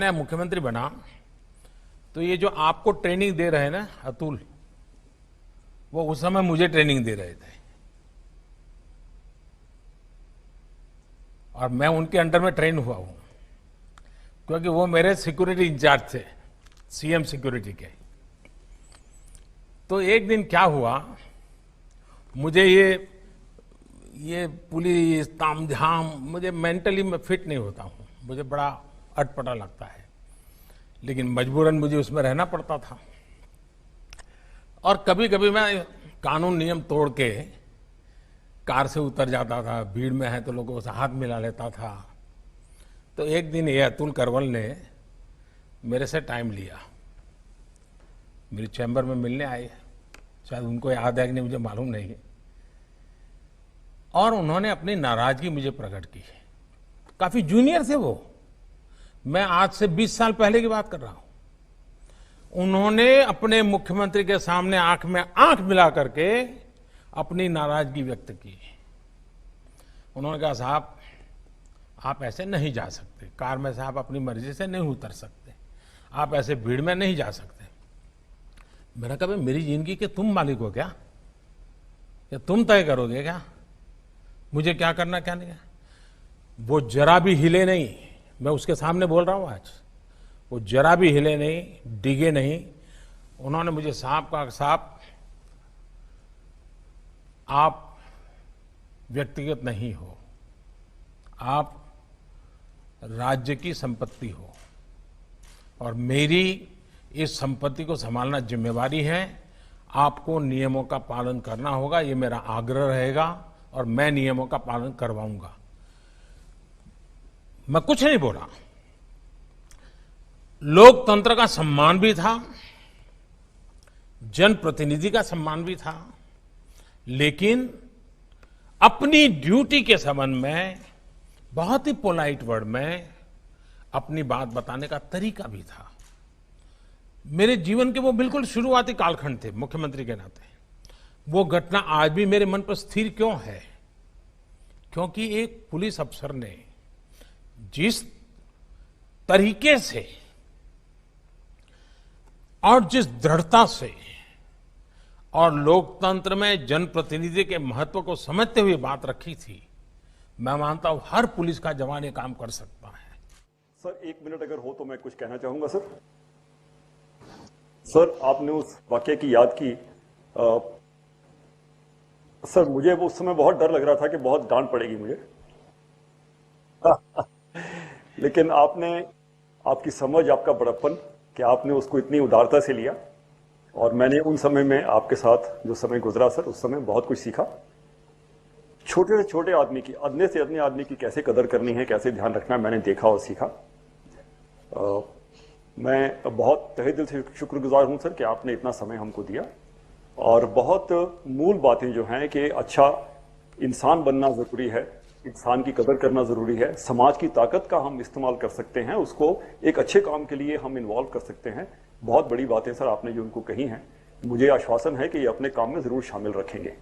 मैं मुख्यमंत्री बना तो ये जो आपको ट्रेनिंग दे रहे हैं ना अतुल, वो उस समय मुझे ट्रेनिंग दे रहे थे और मैं उनके अंडर में ट्रेन हुआ हूं, क्योंकि वो मेरे सिक्योरिटी इंचार्ज थे, सीएम सिक्योरिटी के। तो एक दिन क्या हुआ, मुझे ये पुलिस तामझाम, मुझे मेंटली मैं फिट नहीं होता हूं, मुझे बड़ा अटपटा लगता है, लेकिन मजबूरन मुझे उसमें रहना पड़ता था। और कभी कभी मैं कानून नियम तोड़ के कार से उतर जाता था, भीड़ में है तो लोगों से हाथ मिला लेता था। तो एक दिन ये अतुल करवल ने मेरे से टाइम लिया, मेरे चैम्बर में मिलने आए, शायद उनको याद है कि नहीं मुझे मालूम नहीं है, और उन्होंने अपनी नाराजगी मुझे प्रकट की। काफी जूनियर थे वो, मैं आज से 20 साल पहले की बात कर रहा हूं। उन्होंने अपने मुख्यमंत्री के सामने आंख में आंख मिला करके अपनी नाराजगी व्यक्त की। उन्होंने कहा, साहब आप ऐसे नहीं जा सकते, कार में से आप अपनी मर्जी से नहीं उतर सकते, आप ऐसे भीड़ में नहीं जा सकते। मैंने कहा, मेरी जिंदगी के तुम मालिक हो क्या, या तुम तय करोगे क्या मुझे क्या करना क्या नहीं? वो जरा भी हिले नहीं, मैं उसके सामने बोल रहा हूं आज, वो जरा भी हिले नहीं, डिगे नहीं। उन्होंने मुझे साहब कहा, साहब आप व्यक्तिगत नहीं हो, आप राज्य की संपत्ति हो और मेरी इस संपत्ति को संभालना जिम्मेवारी है, आपको नियमों का पालन करना होगा, ये मेरा आग्रह रहेगा और मैं नियमों का पालन करवाऊंगा। मैं कुछ नहीं बोला। लोकतंत्र का सम्मान भी था, जनप्रतिनिधि का सम्मान भी था, लेकिन अपनी ड्यूटी के संबंध में बहुत ही पोलाइट वर्ड में अपनी बात बताने का तरीका भी था। मेरे जीवन के वो बिल्कुल शुरुआती कालखंड थे मुख्यमंत्री के नाते। वो घटना आज भी मेरे मन पर स्थिर क्यों है? क्योंकि एक पुलिस अफसर ने जिस तरीके से और जिस दृढ़ता से और लोकतंत्र में जनप्रतिनिधि के महत्व को समझते हुए बात रखी थी, मैं मानता हूं हर पुलिस का जवान ये काम कर सकता है। सर 1 मिनट अगर हो तो मैं कुछ कहना चाहूंगा। सर आपने उस वाकये की याद की। सर मुझे वो उस समय बहुत डर लग रहा था कि बहुत डांट पड़ेगी मुझे लेकिन आपकी समझ, आपका बड़प्पन कि आपने उसको इतनी उदारता से लिया, और मैंने उन समय में आपके साथ जो समय गुजरा सर, उस समय बहुत कुछ सीखा। छोटे से छोटे आदमी की, अदने से अदने आदमी की कैसे कदर करनी है, कैसे ध्यान रखना है, मैंने देखा और सीखा। मैं बहुत तहे दिल से शुक्रगुजार हूं सर कि आपने इतना समय हमको दिया। और बहुत मूल बातें जो हैं कि अच्छा इंसान बनना जरूरी है, इंसान की कदर करना जरूरी है, समाज की ताकत का हम इस्तेमाल कर सकते हैं, उसको एक अच्छे काम के लिए हम इन्वॉल्व कर सकते हैं। बहुत बड़ी बातें सर आपने जो उनको कही हैं, मुझे आश्वासन है कि ये अपने काम में जरूर शामिल रखेंगे।